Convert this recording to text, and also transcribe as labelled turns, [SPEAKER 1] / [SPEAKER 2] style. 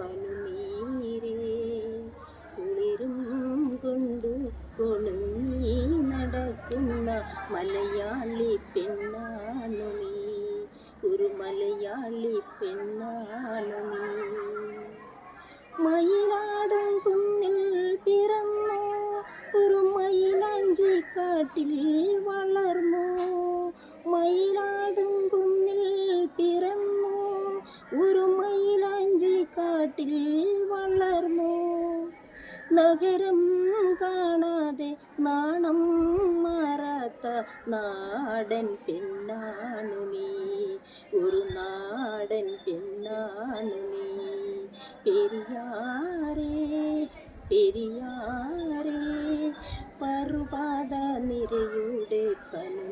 [SPEAKER 1] പനുനീരേ കുളിരും കൊണ്ടു കൊളുങ്ങി നടക്കുന്ന മലയാളി പെണ്ണാണു നീ, ഒരു മലയാളി പെണ്ണാണു നീ. മയിലാടും കുന്നിൽ പിറന്നു, ഒരു മയിലാഞ്ചി കാട്ടിൽ വളർന്നു. മയിലാടും കുന്നിൽ പിറന്നു, ഒരു മയിലാഞ്ചി കാട്ടിൽ വളർന്നു. നഗരം കാണാതെ നാണം മാറാത്ത നാടൻ പെണ്ണാണു നീ, ഒരു നാടൻ പെണ്ണാണു നീ. പെരിയാരേ പെരിയാരേ പർവ്വത നിരയുടെ